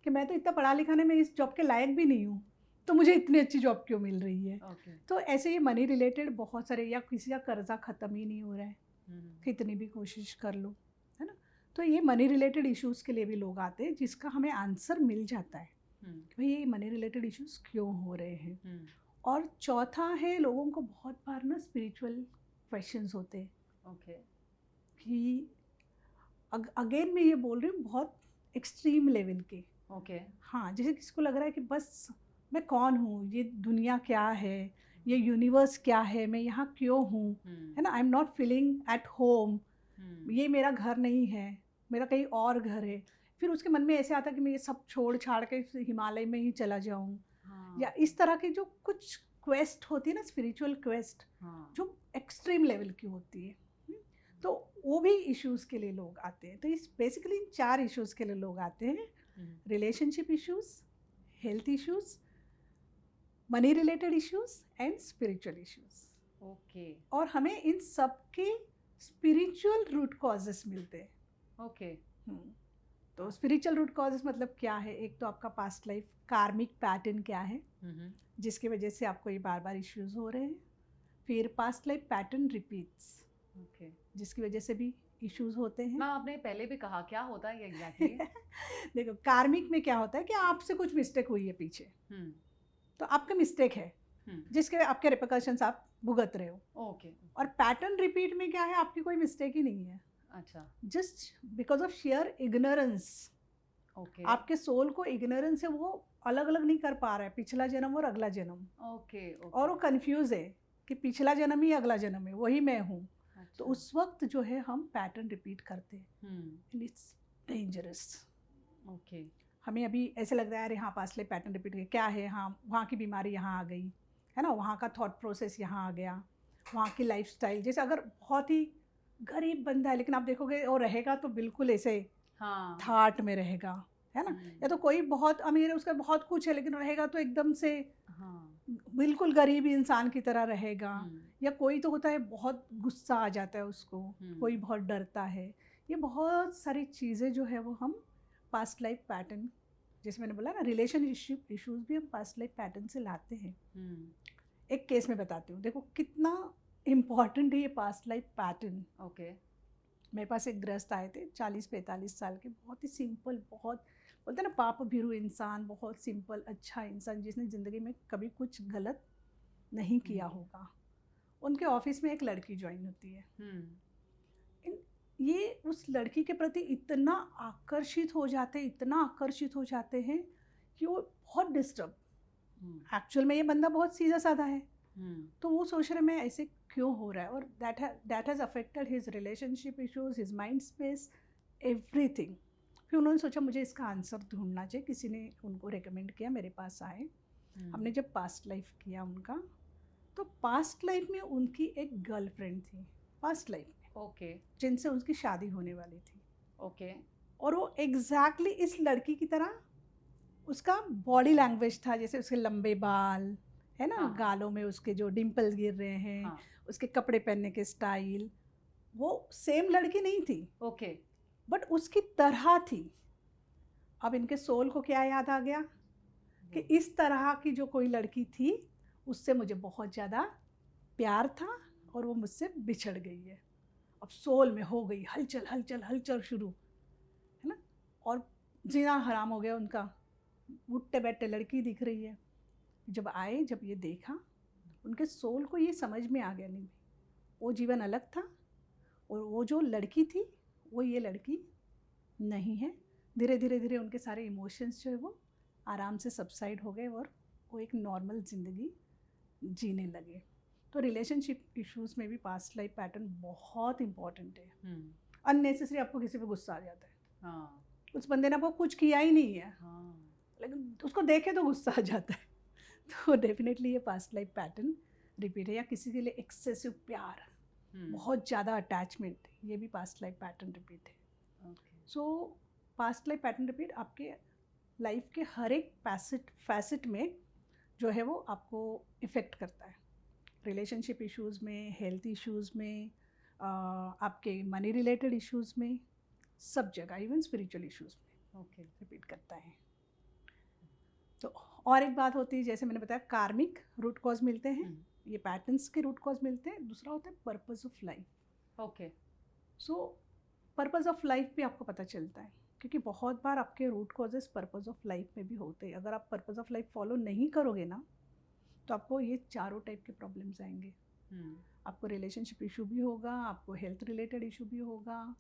कि मैं तो इतना पढ़ा लिखा नहीं, मैं इस जॉब के लायक भी नहीं हूँ, तो मुझे इतनी अच्छी जॉब क्यों मिल रही है। तो ऐसे ही मनी रिलेटेड बहुत सारे, या किसी का कर्जा ख़त्म ही नहीं हो रहा है, कितनी भी कोशिश कर लो, है ना। तो ये मनी रिलेटेड इश्यूज़ के लिए भी लोग आते हैं जिसका हमें आंसर मिल जाता है कि भाई ये मनी रिलेटेड इश्यूज क्यों हो रहे हैं। हम्म, और चौथा है, लोगों को बहुत बार ना स्पिरिचुअल क्वेश्चंस होते हैं ओके, कि अगेन मैं ये बोल रही हूँ बहुत एक्सट्रीम लेवल के। ओके, हाँ, जैसे किसी को लग रहा है कि बस मैं कौन हूँ, ये दुनिया क्या है, ये यूनिवर्स क्या है, मैं यहाँ क्यों हूँ, है ना, I am not feeling at home, ये मेरा घर नहीं है, मेरा कहीं और घर है। फिर उसके मन में ऐसे आता है कि मैं ये सब छोड़ छाड़ के हिमालय में ही चला जाऊँ, हाँ, या इस तरह की जो कुछ क्वेस्ट होती है ना, स्पिरिचुअल क्वेस्ट, हाँ, जो एक्सट्रीम लेवल की होती है। तो वो भी इश्यूज़ के लिए लोग आते हैं। तो इस बेसिकली इन 4 इश्यूज़ के लिए लोग आते हैं: relationship issues, health issues, money related issues and spiritual issues. Okay, और हमें इन सब के स्पिरिचुअल रूट कॉजेस मिलते हैं। ओके, तो स्पिरिचुअल रूट कॉजेस मतलब क्या है? एक तो आपका पास्ट लाइफ कार्मिक पैटर्न क्या है जिसकी वजह से आपको ये बार बार इश्यूज हो रहे हैं। फिर past life pattern repeats, okay. जिसकी वजह से भी इश्यूज होते हैं। मैम आपने पहले भी कहा, क्या होता है ये एग्जैक्टली? देखो, कार्मिक में क्या होता है कि आपसे कुछ मिस्टेक हुई है पीछे, तो आपका मिस्टेक है जिसके आपके रिपरकशंस आप भुगत रहे हो। ओके, और पैटर्न रिपीट में क्या है, आपकी कोई मिस्टेक ही नहीं है, अच्छा, just because of share ignorance. Okay, आपके सोल को इग्नोरेंस है, वो अलग अलग नहीं कर पा रहा है पिछला जन्म और अगला जन्म, ओके, और वो कंफ्यूज है कि पिछला जन्म ही अगला जन्म है, वही मैं हूँ। तो उस वक्त जो है हम पैटर्न रिपीट करते हैं, एंड इट्स डेंजरस। ओके, हमें अभी ऐसे लग रहा है अरे हाँ पास्ट लाइफ पैटर्न रिपीट क्या है, हाँ वहाँ की बीमारी यहाँ आ गई है ना, वहाँ का थॉट प्रोसेस यहाँ आ गया, वहाँ की लाइफस्टाइल। जैसे अगर बहुत ही गरीब बंदा है लेकिन आप देखोगे वो रहेगा तो बिल्कुल ऐसे हाँ, थाट में रहेगा, है ना। या तो कोई बहुत अमीर है, उसका बहुत कुछ है, लेकिन रहेगा तो एकदम से हाँ, बिल्कुल गरीब इंसान की तरह रहेगा। या कोई तो होता है बहुत गुस्सा आ जाता है उसको, कोई बहुत डरता है। ये बहुत सारी चीज़ें जो है वो हम पास्ट लाइफ पैटर्न, जैसे मैंने बोला ना, रिलेशनशिप इश्यूज भी हम पास्ट लाइफ पैटर्न से लाते हैं। एक केस में बताती हूँ, देखो कितना इम्पॉर्टेंट है ये पास्ट लाइफ पैटर्न। ओके, मेरे पास एक ग्रस्त आए थे 40-45 साल के, बहुत ही सिंपल, बहुत बोलते हैं ना पाप भीरू इंसान, बहुत सिंपल अच्छा इंसान जिसने ज़िंदगी में कभी कुछ गलत नहीं किया होगा। उनके ऑफिस में एक लड़की ज्वाइन होती है। ये उस लड़की के प्रति इतना आकर्षित हो जाते हैं, इतना आकर्षित हो जाते हैं कि वो बहुत डिस्टर्ब, एक्चुअल में ये बंदा बहुत सीधा साधा है, तो वो सोच रहे मैं ऐसे क्यों हो रहा है, और that has affected his relationship issues, his mind space, everything. फिर उन्होंने सोचा मुझे इसका आंसर ढूंढना चाहिए, किसी ने उनको रेकमेंड किया, मेरे पास आए। हमने जब पास्ट लाइफ किया उनका, तो पास्ट लाइफ में उनकी एक गर्लफ्रेंड थी, पास्ट लाइफ में, ओके, जिनसे उनकी शादी होने वाली थी। ओके, और वो एग्जैक्टली इस लड़की की तरह, उसका बॉडी लैंग्वेज था, जैसे उसके लंबे बाल है ना, हाँ, गालों में उसके जो डिम्पल्स गिर रहे हैं, हाँ, उसके कपड़े पहनने के स्टाइल, वो सेम लड़की नहीं थी, ओके, बट उसकी तरह थी। अब इनके सोल को क्या याद आ गया कि इस तरह की जो कोई लड़की थी उससे मुझे बहुत ज़्यादा प्यार था और वो मुझसे बिछड़ गई है। अब सोल में हो गई हलचल हलचल हलचल शुरू, है ना, और जीना हराम हो गया उनका। उठते बैठते लड़की दिख रही है। जब आए, जब ये देखा, उनके सोल को ये समझ में आ गया, नहीं वो जीवन अलग था और वो जो लड़की थी वो ये लड़की नहीं है। धीरे धीरे धीरे उनके सारे इमोशंस जो है वो आराम से सबसाइड हो गए और वो एक नॉर्मल ज़िंदगी जीने लगे। तो रिलेशनशिप इश्यूज़ में भी पास्ट लाइफ पैटर्न बहुत इंपॉर्टेंट है। अननेसेसरी आपको किसी पे गुस्सा आ जाता है, हाँ, उस बंदे ने आपको कुछ किया ही नहीं है, हाँ, लेकिन उसको देखे तो गुस्सा आ जाता है। तो डेफिनेटली ये पास्ट लाइफ पैटर्न रिपीट है। या किसी के लिए एक्सेसिव प्यार, बहुत ज़्यादा अटैचमेंट, ये भी पास्ट लाइफ पैटर्न रिपीट है। सो पास्ट लाइफ पैटर्न रिपीट आपके लाइफ के हर एक फैसेट में जो है वो आपको इफ़ेक्ट करता है। रिलेशनशिप इश्यूज़ में, हेल्थ इश्यूज़ में, आपके मनी रिलेटेड इश्यूज़ में, सब जगह, इवन स्पिरिचुअल इश्यूज़ में ओके, रिपीट करता है। तो और एक बात होती है, जैसे मैंने बताया कार्मिक रूट कॉज मिलते हैं, ये पैटर्न्स के रूट कॉज मिलते हैं। दूसरा होता है purpose of life. Okay, so purpose of life भी आपको पता चलता है क्योंकि बहुत बार आपके root causes purpose of life में भी होते हैं। अगर आप पर्पस ऑफ लाइफ फॉलो नहीं करोगे ना तो आपको ये चारों टाइप के प्रॉब्लम्स आएंगे। आपको रिलेशनशिप इशू भी होगा, आपको हेल्थ रिलेटेड इशू भी होगा,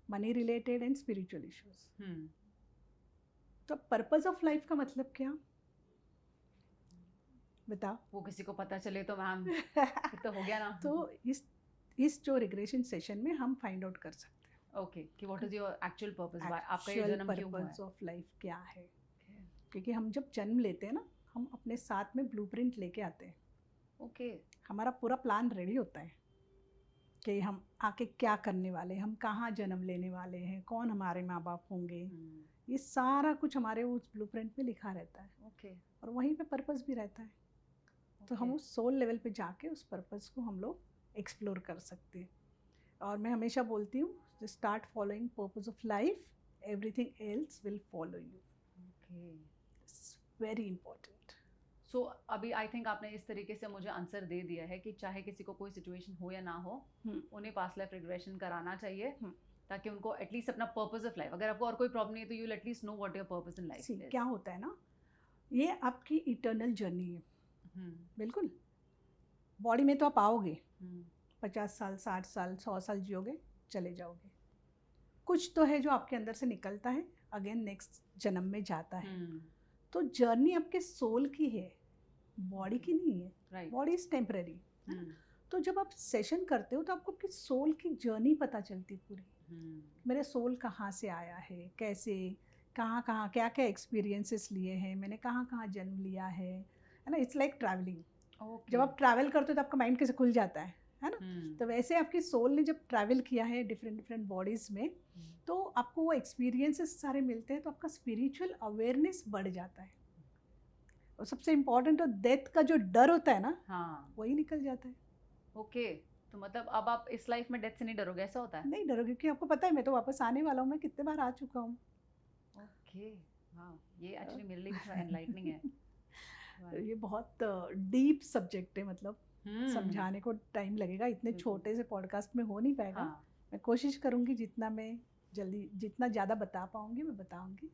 money related and spiritual issues. तो पर्पस ऑफ लाइफ का मतलब क्या, बताओ? वो किसी को पता चले तो मैम तो हो गया ना। तो इस जो रिग्रेशन सेशन में हम फाइंड आउट कर सकते हैं ओके कि what is your actual purpose, आपका ये जन्म क्यों हुआ है, पर्पस ऑफ लाइफ क्या है। क्योंकि हम जब जन्म लेते हैं ना, हम अपने साथ में ब्लूप्रिंट लेके आते हैं। ओके हमारा पूरा प्लान रेडी होता है कि हम आके क्या करने वाले हैं, हम कहाँ जन्म लेने वाले हैं, कौन हमारे माँ बाप होंगे, ये सारा कुछ हमारे उस ब्लूप्रिंट में लिखा रहता है। ओके और वहीं पे पर्पस भी रहता है। तो हम उस सोल लेवल पे जाके उस पर्पस को हम लोग एक्सप्लोर कर सकते हैं। और मैं हमेशा बोलती हूँ, start following purpose of life, everything else will follow you. Okay it's very important. So अभी आई थिंक आपने इस तरीके से मुझे आंसर दे दिया है कि चाहे किसी को कोई सिचुएशन हो या ना हो, उन्हें पास्ट लाइफ रिग्रेशन कराना चाहिए ताकि उनको एटलीस्ट अपना पर्पस ऑफ लाइफ, अगर आपको और कोई प्रॉब्लम नहीं है तो you at least know what your purpose in life is. क्या होता है ना, ये आपकी इटर्नल जर्नी है। बिल्कुल, बॉडी में तो आप आओगे, 50 साल 60 साल 100 साल जियोगे, चले जाओगे। कुछ तो है जो आपके अंदर से निकलता है, अगेन नेक्स्ट जन्म में जाता है। तो जर्नी आपके सोल की है, बॉडी की नहीं है। Body is temporary. तो जब आप सेशन करते हो तो आपको आपकी सोल की जर्नी पता चलती है पूरी। मेरे सोल कहाँ से आया है, कैसे, कहाँ कहाँ क्या क्या एक्सपीरियंसेस लिए हैं मैंने, कहाँ कहाँ जन्म लिया है ना। It's like travelling. जब आप ट्रैवल करते हो तो आपका माइंड कैसे खुल जाता है ना। तो वैसे आपकी सोल ने जब ट्रैवल किया है डिफरेंट डिफरेंट बॉडीज़ में, तो आपको वो एक्सपीरियंसेस सारे मिलते हैं, तो आपका स्पिरिचुअल अवेयरनेस बढ़ जाता है। और सबसे इम्पॉर्टेंट, और डेथ का जो डर होता है ना, वही निकल जाता है। ओके तो मतलब अब आप इस लाइफ में डेथ से नहीं डरोगे, ऐसा होता है? नहीं डरोगे, क्योंकि आपको पता है मैं तो वापस आने वाला हूँ, मैं कितने बार आ चुका हूँ। ओके वाह, ये एक्चुअली मेरे लिए भी थोड़ा एनलाइटनिंग है। ये बहुत डीप सब्जेक्ट है, मतलब समझाने को टाइम लगेगा, इतने छोटे से पॉडकास्ट में हो नहीं पाएगा। मैं कोशिश करूँगी जितना मैं जल्दी, जितना ज़्यादा बता पाऊँगी मैं बताऊँगी।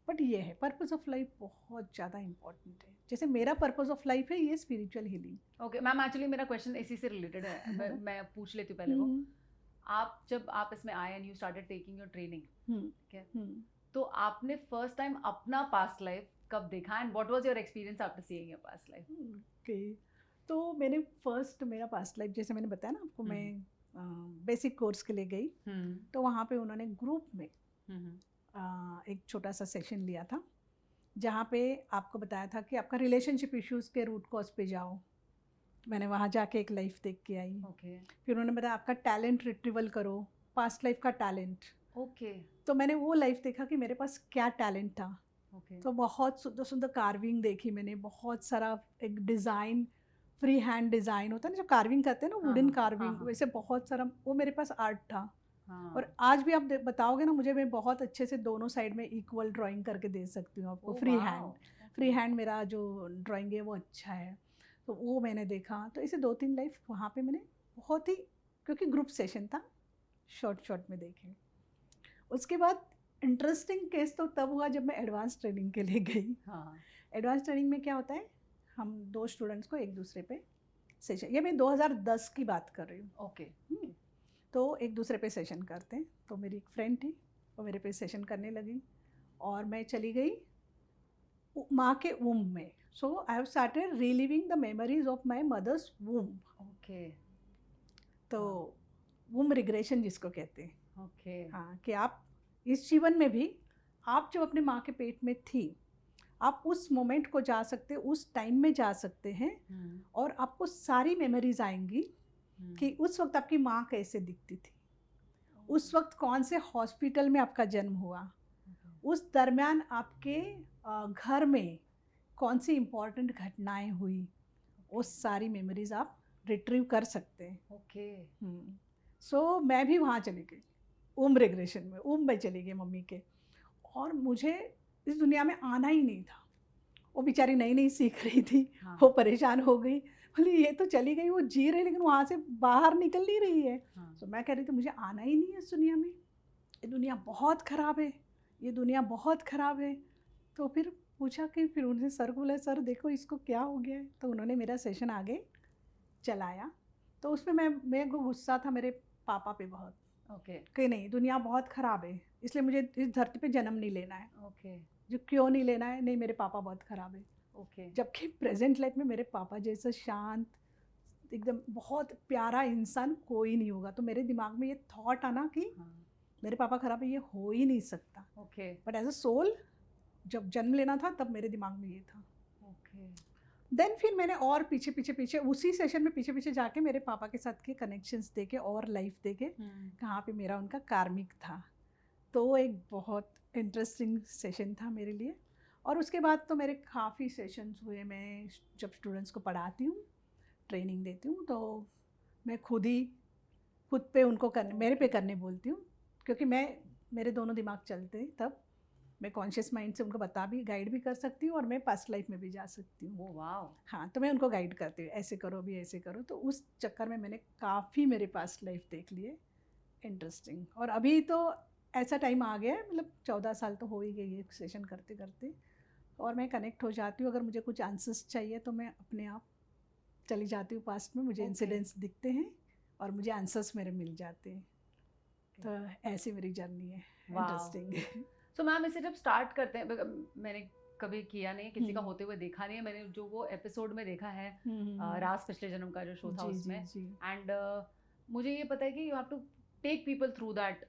बट ये है, पर्पस ऑफ लाइफ बहुत ज़्यादा इंपॉर्टेंट है। जैसे मेरा पर्पस ऑफ लाइफ है ये spiritual healing. Okay ma'am, actually मेरा क्वेश्चन इसी से रिलेटेड है। मैं पूछ लेती हूँ पहले वो। जब आप इसमें आए and you started taking your training, ठीक है, तो आपने फर्स्ट टाइम अपना पास्ट लाइफ कब देखा and what was your experience after seeing your past life? Okay, तो मैंने फर्स्ट मेरा पास्ट लाइफ, जैसे मैंने बताया ना आपको, मैं बेसिक कोर्स के लिए गई। तो वहाँ पे उन्होंने ग्रुप में एक छोटा सा सेशन लिया था, जहाँ पे आपको बताया था कि आपका रिलेशनशिप इश्यूज़ के रूट कॉज पे जाओ। मैंने वहाँ जाके एक लाइफ देख के आई। फिर उन्होंने बताया आपका टैलेंट रिट्रीवल करो, पास्ट लाइफ का टैलेंट। तो मैंने वो लाइफ देखा कि मेरे पास क्या टैलेंट था। तो बहुत सुंदर सुंदर कार्विंग देखी मैंने, बहुत सारा एक डिज़ाइन, फ्री हैंड डिज़ाइन होता है ना जो कार्विंग करते हैं ना, वुडन कार्विंग, वैसे बहुत सारा वो मेरे पास आर्ट था। और आज भी आप बताओगे ना मुझे, मैं बहुत अच्छे से दोनों साइड में इक्वल ड्राइंग करके दे सकती हूँ आपको। फ्री हैंड मेरा जो ड्राइंग है वो अच्छा है। तो वो मैंने देखा। तो ऐसे 2-3 लाइफ वहाँ पे मैंने बहुत ही, क्योंकि ग्रुप सेशन था, शॉर्ट में देखे। उसके बाद इंटरेस्टिंग केस तो तब हुआ जब मैं एडवांस ट्रेनिंग के लिए गई। एडवांस ट्रेनिंग में क्या होता है, हम 2 स्टूडेंट्स को एक दूसरे पे सेशन, ये मैं 2010 की बात कर रही हूँ। तो एक दूसरे पे सेशन करते हैं। तो मेरी एक फ्रेंड थी, वो मेरे पे सेशन करने लगी और मैं चली गई माँ के वूम्ब में। So I have started reliving the memories of my mother's womb. तो वूम्ब रिग्रेशन जिसको कहते हैं। हाँ, कि आप इस जीवन में भी, आप जब अपने माँ के पेट में थी, आप उस मोमेंट को जा सकते, उस टाइम में जा सकते हैं और आपको सारी मेमोरीज आएंगी कि उस वक्त आपकी माँ कैसे दिखती थी, उस वक्त कौन से हॉस्पिटल में आपका जन्म हुआ, उस दरमियान आपके घर में कौन सी इम्पॉर्टेंट घटनाएं हुई, वो सारी मेमोरीज आप रिट्रीव कर सकते हैं। सो मैं भी वहाँ चली गई, वूम्ब रिग्रेशन में, वूम्ब में चली गई मम्मी के। और मुझे इस दुनिया में आना ही नहीं था। वो बेचारी नई नई सीख रही थी। वो परेशान हो गई, बोली ये तो चली गई, वो जी रही लेकिन वहाँ से बाहर निकल नहीं रही है। तो मैं कह रही थी मुझे आना ही नहीं है इस दुनिया में, ये दुनिया बहुत ख़राब है, ये दुनिया बहुत ख़राब है। तो फिर पूछा कि फिर उनसे सर को बोला, सर देखो इसको क्या हो गया है। तो उन्होंने मेरा सेशन आगे चलाया। तो उसमें मेरे को गुस्सा था मेरे पापा पे बहुत, ओके कि नहीं दुनिया बहुत ख़राब है, इसलिए मुझे इस धरती पे जन्म नहीं लेना है। ओके जो क्यों नहीं लेना है, नहीं मेरे पापा बहुत ख़राब है। ओके जबकि प्रेजेंट लाइफ में मेरे पापा जैसा शांत, एकदम बहुत प्यारा इंसान कोई नहीं होगा। तो मेरे दिमाग में ये थॉट आना कि हाँ मेरे पापा ख़राब है, ये हो ही नहीं सकता। Okay but as a soul जब जन्म लेना था तब मेरे दिमाग में ये था। ओके देन फिर मैंने और पीछे उसी सेशन में पीछे जाके मेरे पापा के साथ के कनेक्शंस देखे और लाइफ देखे कहाँ पे मेरा उनका कार्मिक था। तो वो एक बहुत इंटरेस्टिंग सेशन था मेरे लिए। और उसके बाद तो मेरे काफ़ी सेशंस हुए। मैं जब स्टूडेंट्स को पढ़ाती हूँ, ट्रेनिंग देती हूँ, तो मैं खुद पे उनको मेरे पे करने बोलती हूँ, क्योंकि मेरे दोनों दिमाग चलते हैं। तब मैं कॉन्शियस माइंड से उनको गाइड भी कर सकती हूँ और मैं पास्ट लाइफ में भी जा सकती हूँ। ओह वाओ हाँ, तो मैं उनको गाइड करती हूँ, ऐसे करो भी, ऐसे करो। तो उस चक्कर में मैंने काफ़ी मेरे पास्ट लाइफ देख लिए, इंटरेस्टिंग। और अभी तो ऐसा टाइम आ गया है, मतलब 14 साल तो हो ही गई है सेशन करते करते, और मैं कनेक्ट हो जाती हूँ। अगर मुझे कुछ आंसर्स चाहिए तो मैं अपने आप चली जाती हूँ पास्ट में, मुझे Okay. इंसिडेंट्स दिखते हैं और मुझे आंसर्स मेरे मिल जाते हैं। तो ऐसी मेरी जर्नी है, Wow. इंटरेस्टिंग। सो मैम इसे जब स्टार्ट करते हैं, मैंने कभी किया नहीं, किसी का हम्म। होते हुए देखा नहीं है, मैंने जो वो एपिसोड में देखा है हम्म। राज पिछले जन्म का जो शो था जी उसमें, जी जी। एंड मुझे ये पता है कि you have to take people through that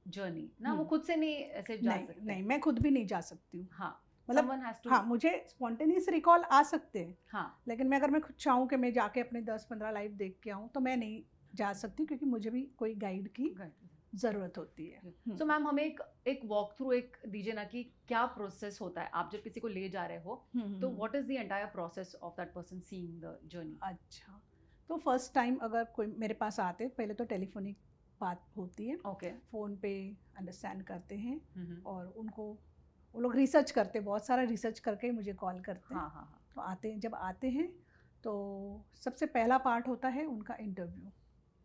journey ना, वो खुद से नहीं ऐसे जा नहीं सकते। नहीं, मैं खुद भी नहीं जा सकती हूँ। हाँ मतलब someone has to हाँ, मुझे स्पॉन्टेनियस रिकॉल आ सकते हैं, हाँ लेकिन मैं अगर मैं खुद चाहूँ कि मैं जाके अपने 10-15 लाइफ देख के आऊँ तो मैं नहीं जा सकती, क्योंकि मुझे भी कोई गाइड की ज़रूरत होती है। सो मैम हमें एक वॉक थ्रू एक दीजिए ना कि क्या प्रोसेस होता है, आप जब किसी को ले जा रहे हो तो what is the entire process of that person seeing the journey. अच्छा, तो फर्स्ट टाइम अगर कोई मेरे पास आते, पहले तो टेलीफोनिक बात होती है, ओके फ़ोन पे अंडरस्टैंड करते हैं, और और उनको वो लोग रिसर्च करते, बहुत सारा रिसर्च करके मुझे कॉल करते हैं। हाँ हाँ हाँ तो आते हैं, जब आते हैं तो सबसे पहला पार्ट होता है उनका इंटरव्यू।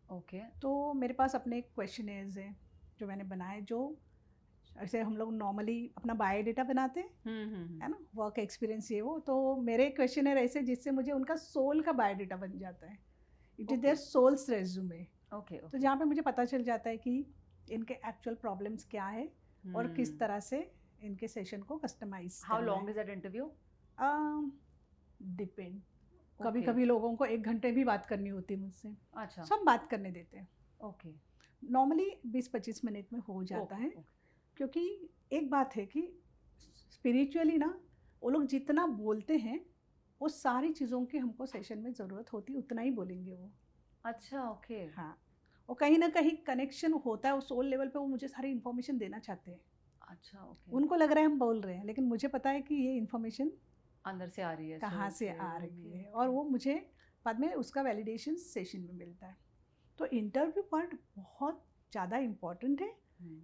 ओके तो मेरे पास अपने क्वेश्चनेयर्स हैं जो मैंने बनाए, जो ऐसे हम लोग नॉर्मली अपना बायोडेटा बनाते हैं, है ना, वर्क एक्सपीरियंस ये वो। तो मेरे क्वेश्चनर ऐसे जिससे मुझे उनका सोल का बायोडेटा बन जाता है, it is their souls resume. Okay तो जहाँ पे मुझे पता चल जाता है कि इनके एक्चुअल प्रॉब्लम्स क्या है और किस तरह से इनके सेशन को customize how long is that interview. Depend, कभी कभी लोगों को 1 घंटे भी बात करनी होती है मुझसे, अच्छा सब बात करने देते हैं। ओके नॉर्मली 20-25 मिनट में हो जाता है, क्योंकि एक बात है कि स्पिरिचुअली ना वो लोग जितना बोलते हैं वो सारी चीज़ों की हमको सेशन में ज़रूरत होती है, उतना ही बोलेंगे वो। अच्छा ओके हाँ, और कहीं ना कहीं कनेक्शन होता है, वो सोल लेवल पे वो मुझे सारी इन्फॉर्मेशन देना चाहते हैं। अच्छा ओके उनको लग रहा है हम बोल रहे हैं, लेकिन मुझे पता है कि ये इन्फॉर्मेशन अंदर से आ रही है, कहाँ soul से आ रही okay, है, और वो मुझे बाद में उसका वैलिडेशन सेशन में मिलता है। तो इंटरव्यू पार्ट बहुत ज़्यादा इम्पॉर्टेंट है,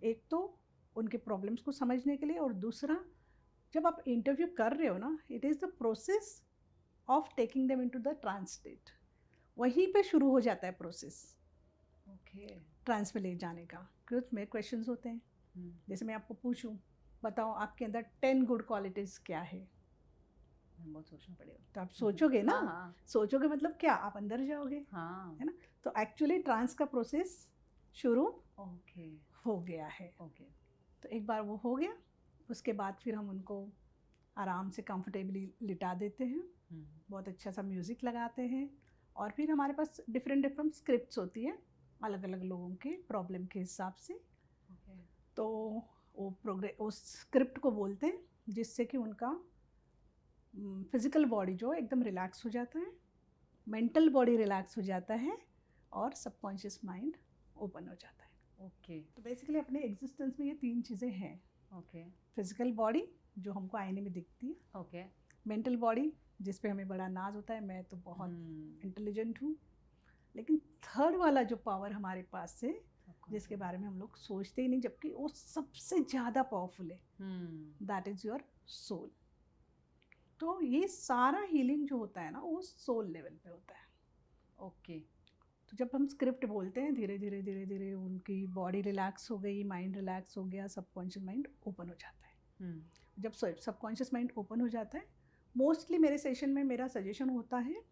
एक तो उनके प्रॉब्लम्स को समझने के लिए, और दूसरा जब आप इंटरव्यू कर रहे हो ना, it is the process of taking them into the trance state. वहीं पे शुरू हो जाता है प्रोसेस ओके ट्रांस में ले जाने का। कुछ मेरे क्वेश्चंस होते हैं, जैसे मैं आपको पूछूं, बताओ आपके अंदर 10 गुड क्वालिटीज़ क्या है, बहुत सोचना पड़ेगा। तो आप सोचोगे ना, हाँ सोचोगे मतलब क्या, आप अंदर जाओगे, हाँ है ना। तो एक्चुअली ट्रांस का प्रोसेस शुरू ओके हो गया है। ओके तो एक बार वो हो गया, उसके बाद फिर हम उनको आराम से कंफर्टेबली लिटा देते हैं, बहुत अच्छा सा म्यूज़िक लगाते हैं, और फिर हमारे पास डिफरेंट स्क्रिप्ट्स होती है अलग अलग लोगों के प्रॉब्लम के हिसाब से। ओके तो वो उस स्क्रिप्ट को बोलते हैं, जिससे कि उनका फिज़िकल बॉडी जो एकदम रिलैक्स हो जाता है, मेंटल बॉडी रिलैक्स हो जाता है, और सबकॉन्शियस माइंड ओपन हो जाता है। ओके तो बेसिकली अपने एग्जिस्टेंस में ये 3 चीज़ें हैं। ओके फिज़िकल बॉडी जो हमको आईने में दिखती है, ओके मेंटल बॉडी जिस पे हमें बड़ा नाज होता है, मैं तो बहुत इंटेलिजेंट हूँ, लेकिन थर्ड वाला जो पावर हमारे पास है, जिसके बारे में हम लोग सोचते ही नहीं, जबकि वो सबसे ज़्यादा पावरफुल है, दैट इज़ योर सोल। तो ये सारा हीलिंग जो होता है ना, वो सोल लेवल पे होता है। ओके तो जब हम स्क्रिप्ट बोलते हैं धीरे धीरे धीरे धीरे उनकी बॉडी रिलैक्स हो गई, माइंड रिलैक्स हो गया, सबकॉन्शियस माइंड ओपन हो जाता है। जब सबकॉन्शियस माइंड ओपन हो जाता है, मोस्टली मेरे सेशन में मेरा सजेशन होता है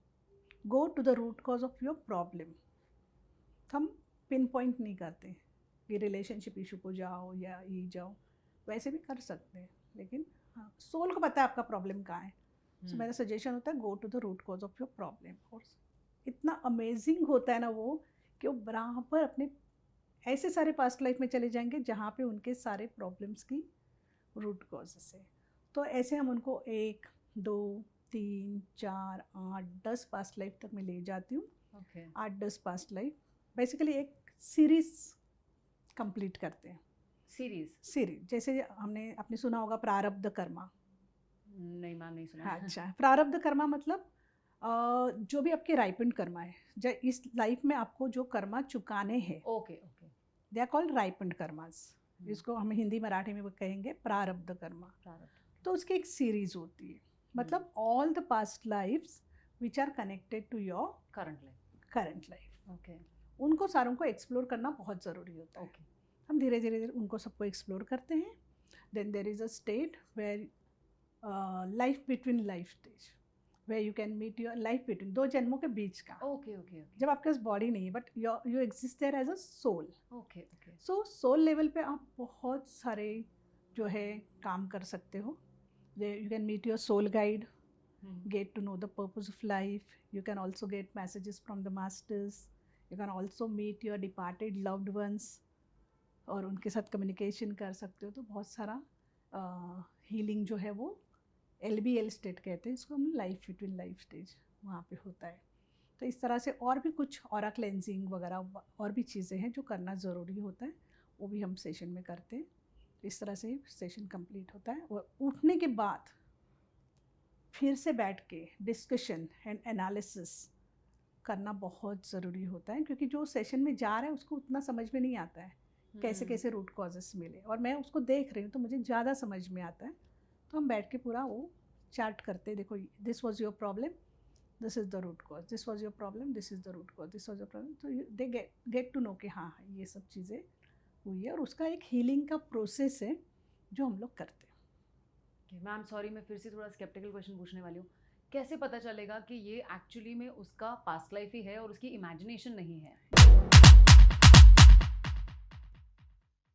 go to the root cause of your problem. हम पिन पॉइंट नहीं करते कि रिलेशनशिप इशू को जाओ या ये जाओ, वैसे भी कर सकते हैं, लेकिन हाँ सोल को पता है आपका प्रॉब्लम कहाँ है। सो मेरा सजेशन होता है go to the root cause of your problem. और इतना अमेजिंग होता है ना वो, कि वो बराबर अपने ऐसे सारे पास्ट लाइफ में चले जाएंगे जहाँ पे उनके सारे प्रॉब्लम्स की रूट कॉजेस है। तो ऐसे हम उनको 1 2 3 4 8 10 पास्ट लाइफ तक मैं ले जाती हूँ। 8-10 पास्ट लाइफ बेसिकली एक सीरीज कंप्लीट करते हैं। सीरीज जैसे हमने आपने सुना होगा प्रारब्ध कर्मा। नहीं मैम, नहीं सुना। हाँ, अच्छा, प्रारब्ध कर्मा मतलब जो भी आपके राइपेंड कर्मा है, जो इस लाइफ में आपको जो कर्मा चुकाने हैं, okay they are called ripened karmas. इसको हम हिंदी मराठी में वो कहेंगे प्रारब्ध कर्मा। तो उसकी एक सीरीज होती है, मतलब all the past lifes which are connected to your current life. Okay, उनको सारों को एक्सप्लोर करना बहुत ज़रूरी होता है। हम धीरे धीरे उनको सबको एक्सप्लोर करते हैं। Then there is a state where life between life stage, where you can meet your life between, 2 जन्मों के बीच का। ओके, जब आपके पास बॉडी नहीं है but you exist there as a soul. Okay. So soul level पे आप बहुत सारे जो है काम कर सकते हो। You can meet your soul guide, get to know the purpose of life. You can also get messages from the masters. You can also meet your departed loved ones और उनके साथ कम्युनिकेशन कर सकते हो। तो बहुत सारा हीलिंग जो है वो LBL स्टेट कहते हैं इसको, हम लाइफ बिटवीन लाइफ स्टेज वहाँ पे होता है। तो इस तरह से और भी कुछ ऑरा क्लेंजिंग वगैरह और भी चीज़ें हैं जो करना ज़रूरी होता है, वो भी हम सेशन में करते हैं। इस तरह से सेशन कंप्लीट होता है और उठने के बाद फिर से बैठ के डिस्कशन एंड एनालिसिस करना बहुत ज़रूरी होता है, क्योंकि जो सेशन में जा रहा है उसको उतना समझ में नहीं आता है कैसे कैसे रूट कॉजेस मिले, और मैं उसको देख रही हूँ तो मुझे ज़्यादा समझ में आता है। तो हम बैठ के पूरा वो चार्ट करते हैं, देखो this was your problem, this is the root cause, this was your problem, this is the root cause, this was your problem. तो दे गेट टू नो कि हाँ ये सब चीज़ें हुई है, और उसका एक हीलिंग का प्रोसेस है जो हम लोग करते हैं। मैम सॉरी, मैं फिर से थोड़ा स्केप्टिकल क्वेश्चन पूछने वाली हूँ। कैसे पता चलेगा कि ये एक्चुअली में उसका पास्ट लाइफ ही है और उसकी इमेजिनेशन नहीं है?